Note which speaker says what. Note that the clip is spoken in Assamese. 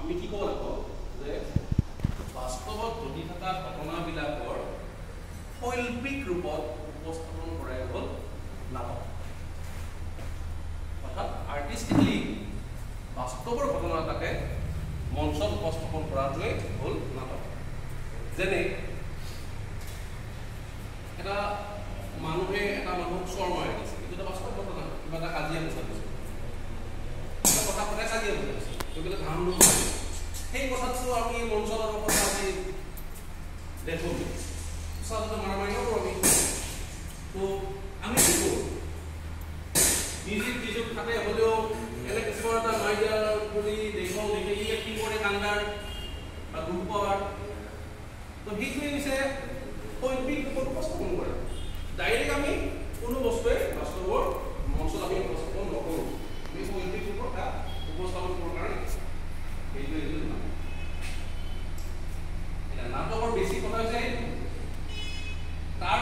Speaker 1: আমি কি ক'ব লাগিব যে বাস্তৱত ঘটি থকা ঘটনাবিলাকৰ শৈল্পিক ৰূপত উপস্থাপন কৰাই হ'ল নাটক। অৰ্থাৎ আৰ্টিষ্টিকলি বাস্তৱৰ ঘটনা এটাকে মঞ্চত উপস্থাপন কৰাটোৱে হ'ল নাটক। যেনে এটা মানুহে এটা মানুহক চৰ মাৰি দিছে, এইটো এটা বাস্তৱ ঘটনা। কিবা এটা কাজিয়া বুজা দিছে, এটা কথা পতাই কাজিয়া বুজা দিছে, গতিকে ধান নহয় সেই কথাটো আমি মঞ্চত কথা আমি দেখো, চালতে মাৰামাৰি নকৰোঁ আমি। তো আমি কি কৰোঁ, মিউজিক টিউজিক থাকে হ'লেও এনে কিছুমান এটা মাইডিয়া বুলি দেখুৱাওঁ, দেখি ই কি কৰে কান্দাৰ বা দুখ পোৱাৰ। তো সেইটোৱে হৈছে শৈল্পিক ৰূপত উপস্থাপন কৰে। ডাইৰেক্ট আমি কোনো বস্তুৱে বাস্তৱৰ মঞ্চত আমি উপস্থাপন নকৰোঁ, আমি শৈল্পিক ৰূপত তাক উপস্থাপন কৰোঁ কাৰণে সেইটোৱে নাটক। এতিয়া নাটকৰ বেছি কথা হৈছে